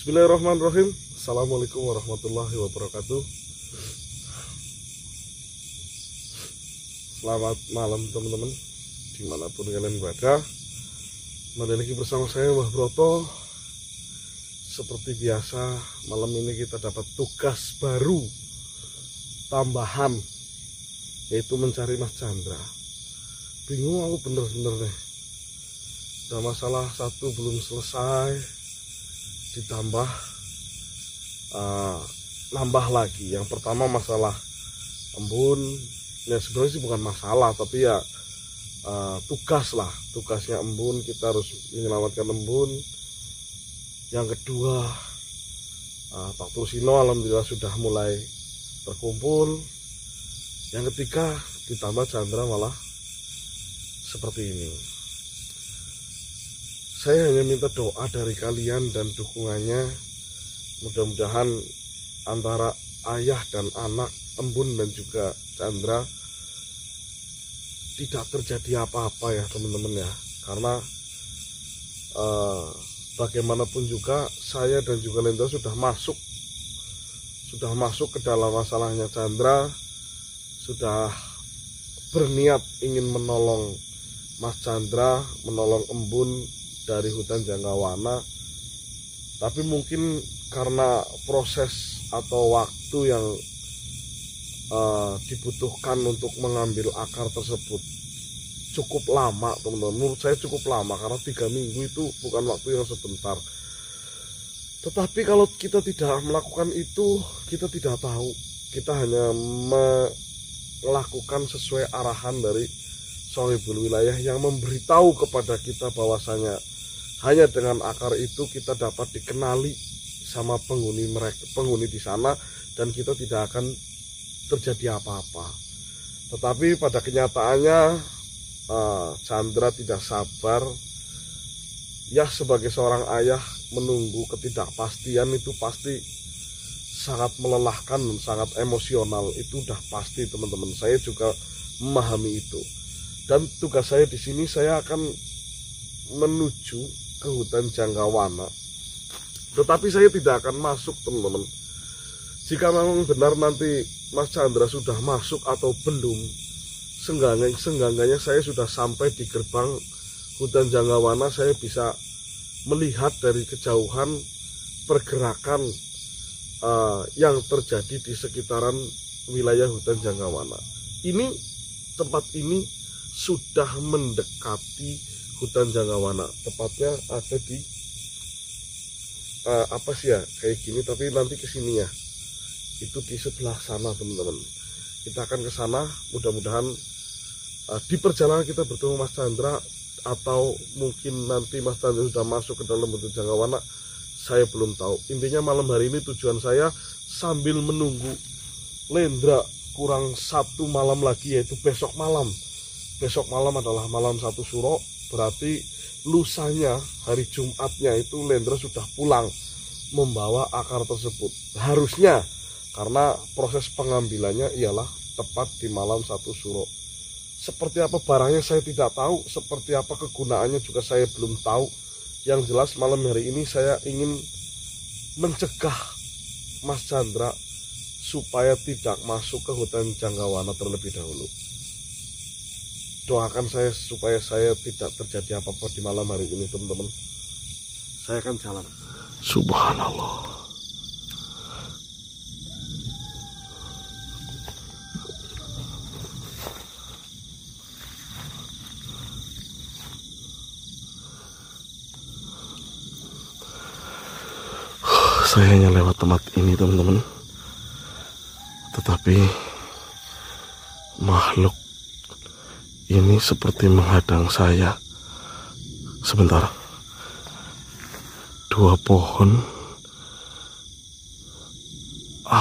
Bismillahirrahmanirrahim. Assalamualaikum warahmatullahi wabarakatuh. Selamat malam teman-teman, dimanapun kalian berada. Kembali lagi bersama saya Mbah Broto. Seperti biasa, malam ini kita dapat tugas baru tambahan, yaitu mencari Mas Chandra. Bingung aku bener-bener nih. Udah masalah satu belum selesai, ditambah nambah lagi. Yang pertama masalah embun, ya sebenarnya sih bukan masalah, tapi ya tugas lah, tugasnya embun, kita harus menyelamatkan embun. Yang kedua, Pak Tursino alhamdulillah sudah mulai terkumpul. Yang ketiga, ditambah Chandra malah seperti ini. Saya hanya minta doa dari kalian dan dukungannya. Mudah-mudahan antara ayah dan anak, embun dan juga Chandra, tidak terjadi apa-apa ya teman-teman ya. Karena bagaimanapun juga saya dan juga Lendra sudah masuk ke dalam masalahnya Chandra, sudah berniat ingin menolong Mas Chandra, menolong embun dari hutan Janggawana. Tapi mungkin karena proses atau waktu yang dibutuhkan untuk mengambil akar tersebut cukup lama teman-teman. Menurut saya cukup lama, karena 3 minggu itu bukan waktu yang sebentar. Tetapi kalau kita tidak melakukan itu, kita tidak tahu. Kita hanya melakukan sesuai arahan dari Shahibul Wilayah yang memberitahu kepada kita bahwasanya hanya dengan akar itu kita dapat dikenali sama penghuni di sana, dan kita tidak akan terjadi apa-apa. Tetapi pada kenyataannya Chandra tidak sabar. Ya, sebagai seorang ayah menunggu ketidakpastian itu pasti sangat melelahkan dan sangat emosional. Itu udah pasti teman-teman. Saya juga memahami itu. Dan tugas saya di sini, saya akan menuju ke hutan Janggawana. Tetapi saya tidak akan masuk teman-teman. Jika memang benar nanti Mas Chandra sudah masuk atau belum, senggangganya saya sudah sampai di gerbang hutan Janggawana. Saya bisa melihat dari kejauhan pergerakan yang terjadi di sekitaran wilayah hutan Janggawana. Tempat ini sudah mendekati hutan Janggawana, tepatnya ada di kayak gini, tapi nanti kesini ya, itu di sebelah sana teman-teman. Kita akan ke sana, mudah-mudahan di perjalanan kita bertemu Mas Chandra, atau mungkin nanti Mas Chandra sudah masuk ke dalam hutan Janggawana, saya belum tahu. Intinya malam hari ini tujuan saya sambil menunggu Lendra kurang 1 malam lagi, yaitu besok malam. Besok malam adalah malam 1 Suro. Berarti lusanya, hari Jumatnya itu Lendra sudah pulang membawa akar tersebut. Harusnya, karena proses pengambilannya ialah tepat di malam 1 Suro. Seperti apa barangnya saya tidak tahu, seperti apa kegunaannya juga saya belum tahu. Yang jelas malam hari ini saya ingin mencegah Mas Chandra supaya tidak masuk ke hutan Janggawana terlebih dahulu. Doakan saya supaya saya tidak terjadi apa-apa di malam hari ini teman-teman. Saya akan jalan. Subhanallah. Saya hanya lewat tempat ini teman-teman, tetapi makhluk ini seperti menghadang saya. Sebentar. 2 pohon.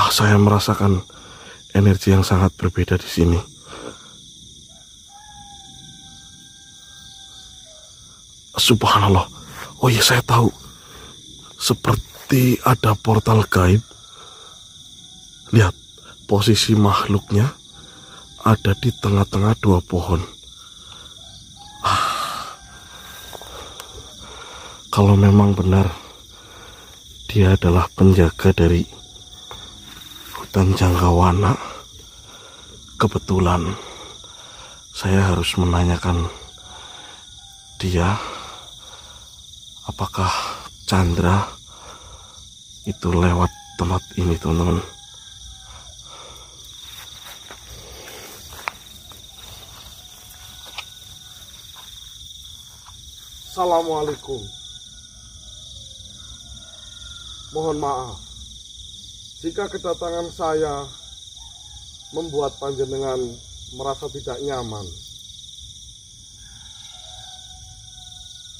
Saya merasakan energi yang sangat berbeda di sini. Subhanallah. Oh iya, saya tahu. Seperti ada portal gaib. Lihat, posisi makhluknya ada di tengah-tengah 2 pohon. Kalau memang benar Dia adalah penjaga dari hutan Janggawana. Kebetulan saya harus menanyakan dia, apakah Chandra itu lewat tempat ini, teman-teman. Assalamualaikum. Mohon maaf jika kedatangan saya membuat panjenengan merasa tidak nyaman.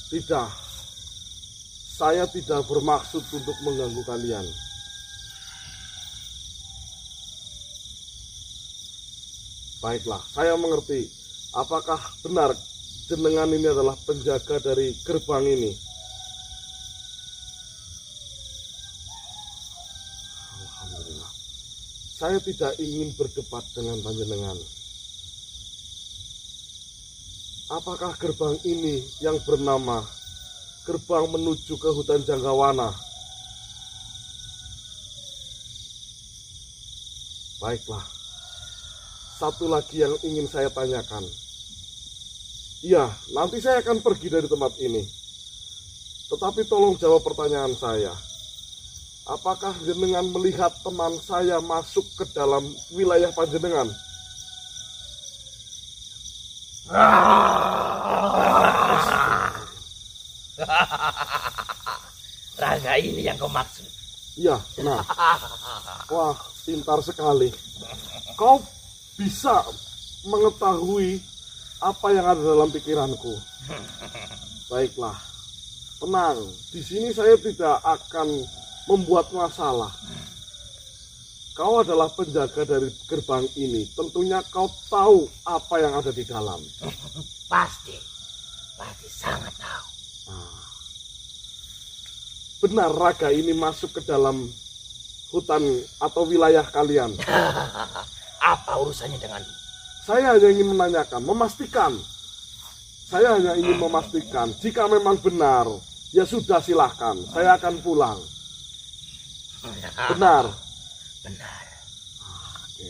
Tidak, saya tidak bermaksud untuk mengganggu kalian. Baiklah, saya mengerti. Apakah benar jenengan ini adalah penjaga dari gerbang ini? Alhamdulillah. Saya tidak ingin berdebat dengan panjenengan. Apakah gerbang ini yang bernama gerbang menuju ke hutan Janggawana? Baiklah. Satu lagi yang ingin saya tanyakan. Iya, nanti saya akan pergi dari tempat ini. Tetapi tolong jawab pertanyaan saya. Apakah jenengan melihat teman saya masuk ke dalam wilayah panjenengan? Raga ini yang kau maksud? Iya, benar. Wah, pintar sekali. Kau bisa mengetahui apa yang ada dalam pikiranku. Baiklah, tenang. Di sini saya tidak akan membuat masalah. Kau adalah penjaga dari gerbang ini. Tentunya kau tahu apa yang ada di dalam. Pasti sangat tahu. Benar Raga ini masuk ke dalam hutan atau wilayah kalian? Apa urusannya dengan? Saya hanya ingin menanyakan, memastikan. Saya hanya ingin memastikan. Jika memang benar, ya sudah silahkan. Saya akan pulang. Benar? Benar. Oke.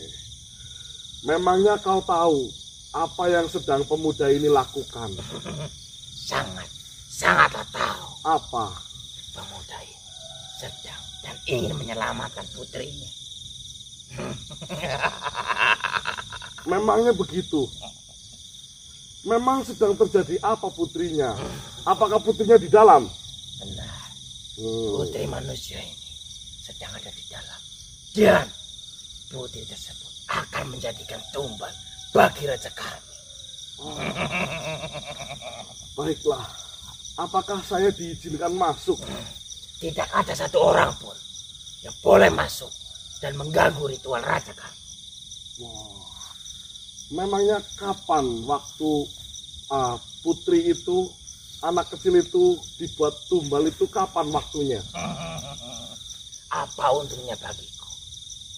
Memangnya kau tahu apa yang sedang pemuda ini lakukan? Sangatlah tahu. Apa? Pemuda ini sedang dan ingin menyelamatkan putrinya. Memangnya begitu? Memang sedang terjadi apa putrinya? Apakah putrinya di dalam? Benar. Putri manusia ini sedang ada di dalam. Dan putri tersebut akan menjadikan tumbal bagi Raja kami. Baiklah. Apakah saya diizinkan masuk? Tidak ada satu orang pun yang boleh masuk dan mengganggu ritual Raja kami. Memangnya kapan waktu putri itu, anak kecil itu dibuat tumbal itu kapan waktunya? Apa untungnya bagiku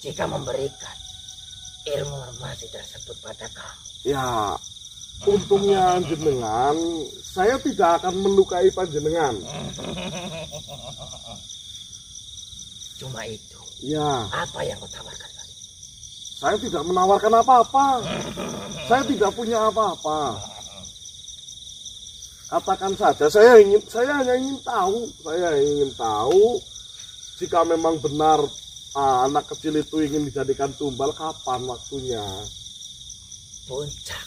jika memberikan ilmu informasi tersebut pada kamu? Ya, untungnya jenengan, saya tidak akan melukai panjenengan. Cuma itu. Ya. Apa yang kau tawarkan tadi? Saya tidak menawarkan apa-apa. Saya tidak punya apa-apa. Katakan saja, saya hanya ingin tahu. Saya ingin tahu jika memang benar anak kecil itu ingin dijadikan tumbal, kapan waktunya? Puncak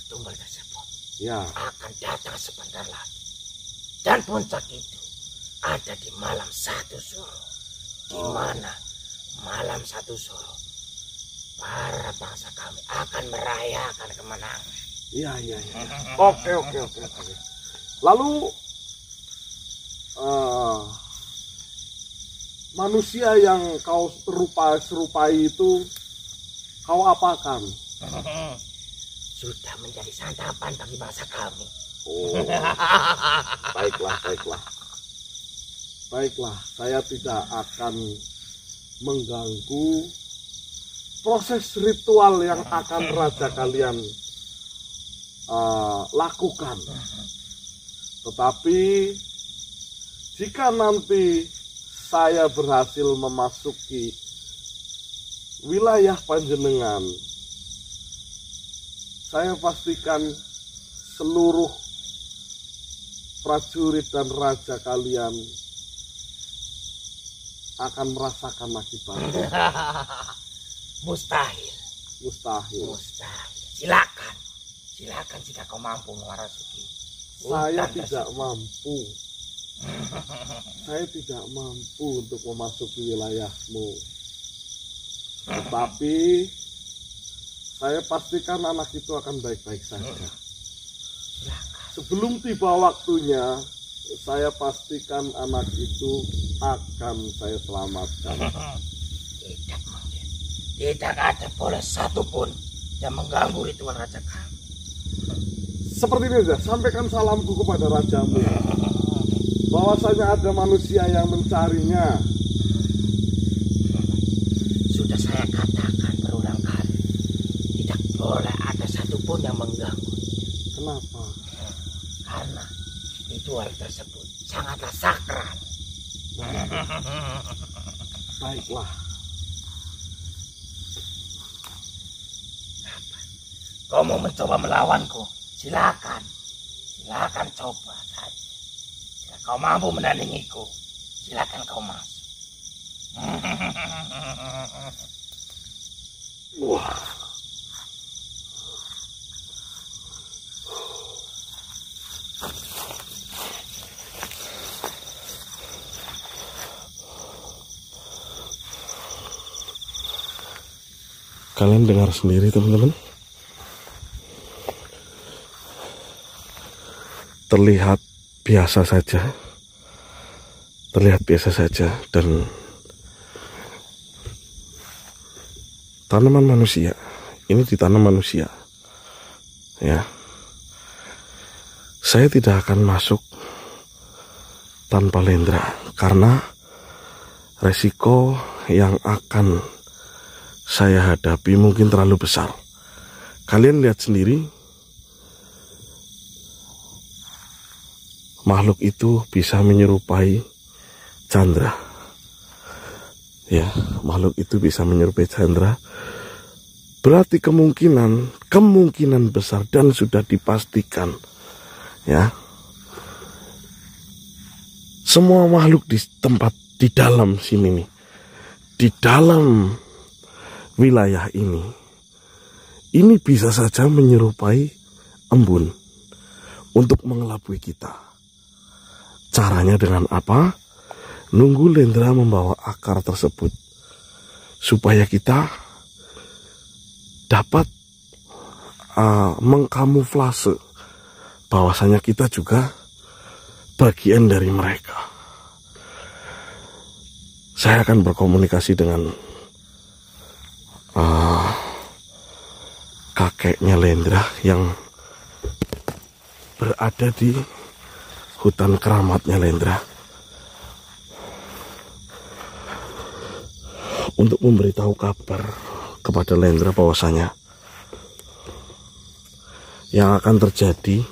tumbal tersebut akan datang sebentar lagi. Dan puncak itu ada di malam 1 Suro. Di mana malam 1 Suro para bangsa kami akan merayakan kemenangan. Iya. Oke. Lalu manusia yang kau serupai itu kau apakan? Sudah menjadi santapan bagi bangsa kami. Oh, baiklah, saya tidak akan mengganggu proses ritual yang akan raja kalian lakukan. Tetapi Jika nanti saya berhasil memasuki wilayah panjenengan, saya pastikan seluruh prajurit dan raja kalian akan merasakan akibatnya. Mustahil. Mustahil. Silakan jika kau mampu memasuki. Saya tidak mampu. Saya tidak mampu untuk memasuki wilayahmu. Tetapi saya pastikan anak itu akan baik-baik saja. Sebelum tiba waktunya, saya pastikan anak itu akan saya selamatkan. Tidak mungkin. Tidak ada boleh satupun yang mengganggu ritual raja kami. Seperti ini saja, sampaikan salamku kepada rajamu, bahwasanya ada manusia yang mencarinya. Sudah saya katakan berulang kali, tidak boleh ada satupun yang mengganggu. Kenapa? Karena ritual tersebut sangatlah sakral. Baiklah. Kau mau mencoba melawanku? Silakan coba saja. Jika kau mampu menandingiku, silakan kau masuk. Wah. Kalian dengar sendiri, teman-teman. Terlihat biasa saja, dan tanaman manusia ini ditanam manusia, ya. Saya tidak akan masuk tanpa Lendra karena resiko yang akan saya hadapi mungkin terlalu besar. Kalian lihat sendiri, makhluk itu bisa menyerupai Chandra. Ya, makhluk itu bisa menyerupai Chandra. Berarti kemungkinan besar dan sudah dipastikan, ya. Semua makhluk di tempat di dalam sini nih, di dalam wilayah ini bisa saja menyerupai embun untuk mengelabui kita. Caranya dengan apa? Nunggu Lendra membawa akar tersebut supaya kita dapat mengkamuflase bahwasanya kita juga bagian dari mereka. Saya akan berkomunikasi dengan kakeknya Lendra yang berada di hutan keramatnya Lendra untuk memberitahu kabar kepada Lendra bahwasanya yang akan terjadi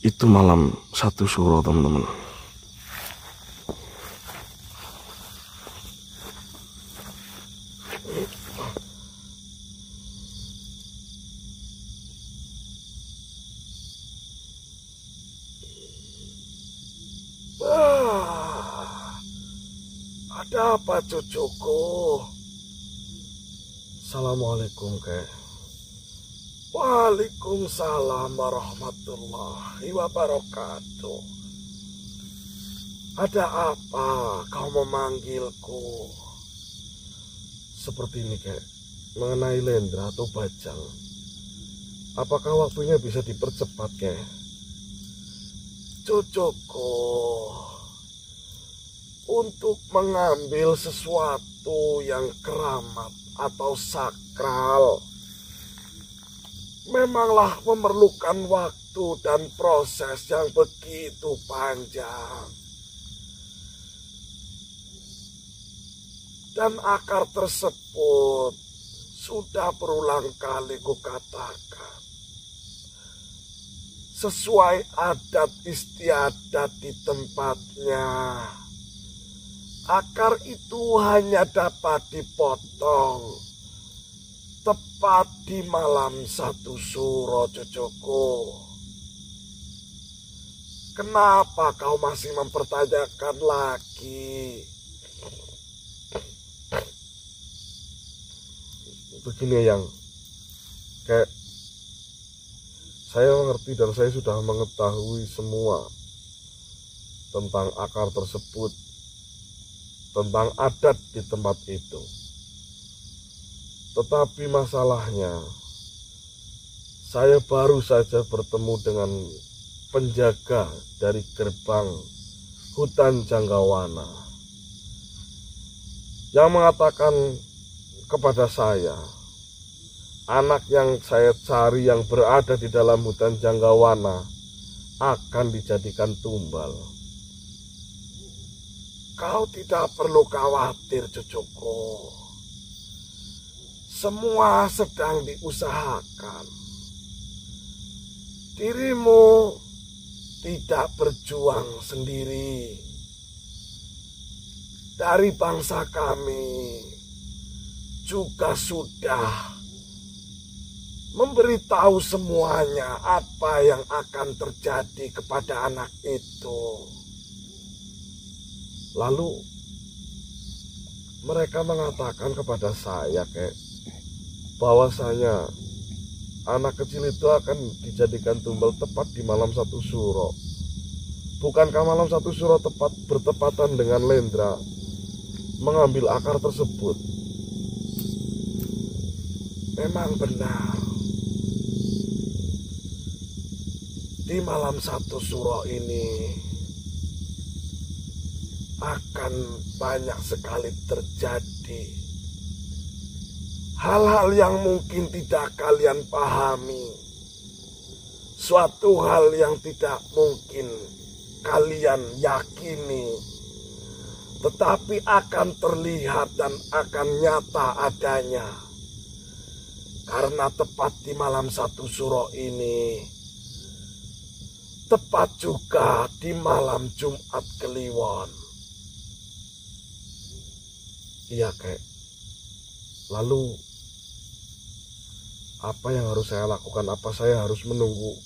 itu malam 1 Suro, teman-teman. Ada apa, cucuku? Assalamualaikum, Kek. Waalaikumsalam warahmatullahi wabarakatuh. Ada apa kau memanggilku? Seperti ini, Kek. Mengenai Lendra atau Bajang, apakah waktunya bisa dipercepat, Kek? Cucuku, untuk mengambil sesuatu yang keramat atau sakral memanglah memerlukan waktu dan proses yang begitu panjang. Dan akar tersebut sudah berulang kali kukatakan, sesuai adat istiadat di tempatnya. Akar itu hanya dapat dipotong tepat di malam 1 suro, cucuku. Kenapa kau masih mempertanyakan lagi? Begini yang kayak saya mengerti dan saya sudah mengetahui semua tentang akar tersebut, tentang adat di tempat itu. Tetapi masalahnya, saya baru saja bertemu dengan penjaga dari gerbang hutan Janggawana yang mengatakan kepada saya, anak yang saya cari yang berada di dalam hutan Janggawana akan dijadikan tumbal. Kau tidak perlu khawatir, cucuku. Semua sedang diusahakan. Dirimu tidak berjuang sendiri. Dari bangsa kami juga sudah memberitahu semuanya apa yang akan terjadi kepada anak itu. Lalu mereka mengatakan kepada saya bahwasanya anak kecil itu akan dijadikan tumbal tepat di malam 1 suro. Bukankah malam 1 suro tepat bertepatan dengan Lendra mengambil akar tersebut? Memang benar. Di malam 1 suro ini akan banyak sekali terjadi hal-hal yang mungkin tidak kalian pahami, suatu hal yang tidak mungkin kalian yakini, tetapi akan terlihat dan akan nyata adanya. Karena tepat di malam 1 suro ini, tepat juga di malam Jumat Kliwon. Iya, lalu apa yang harus saya lakukan? Apa saya harus menunggu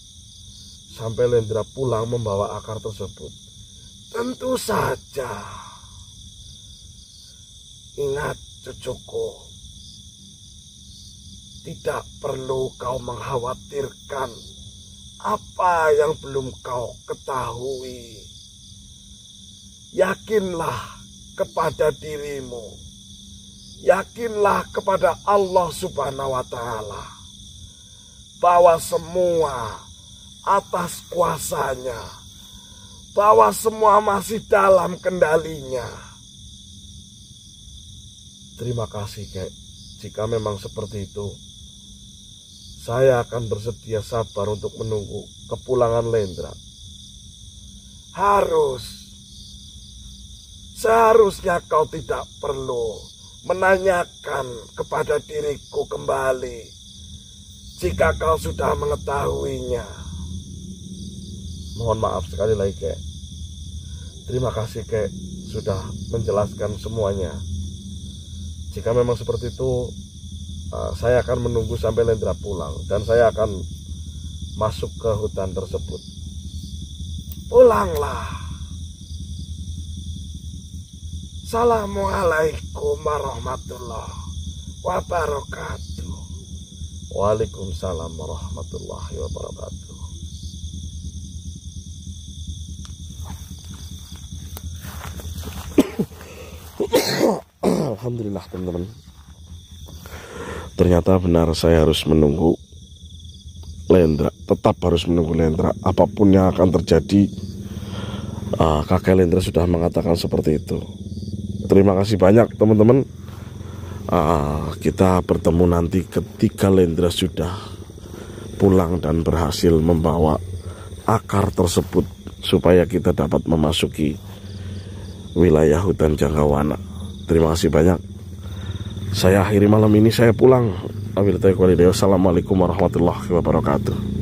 sampai Lendra pulang membawa akar tersebut? Tentu saja. Ingat, cucuku, tidak perlu kau mengkhawatirkan apa yang belum kau ketahui. Yakinlah kepada dirimu. Yakinlah kepada Allah Subhanahu wa Ta'ala bahwa semua atas kuasanya, bahwa semua masih dalam kendalinya. Terima kasih, jika memang seperti itu, saya akan bersedia sabar untuk menunggu kepulangan Lendra. Seharusnya kau tidak perlu menanyakan kepada diriku kembali jika kau sudah mengetahuinya. Mohon maaf sekali lagi, Terima kasih, sudah menjelaskan semuanya. Jika memang seperti itu, saya akan menunggu sampai Lendra pulang dan saya akan masuk ke hutan tersebut. Pulanglah. Assalamualaikum warahmatullahi wabarakatuh. Waalaikumsalam warahmatullahi wabarakatuh. Alhamdulillah, teman-teman. Ternyata benar, saya harus menunggu Lendra. Tetap harus menunggu Lendra. Apapun yang akan terjadi, kakek Lendra sudah mengatakan seperti itu. Terima kasih banyak, teman-teman. Kita bertemu nanti ketika Lendra sudah pulang dan berhasil membawa akar tersebut supaya kita dapat memasuki wilayah hutan Janggawana. Terima kasih banyak. Saya akhiri malam ini, saya pulang. Assalamualaikum warahmatullahi wabarakatuh.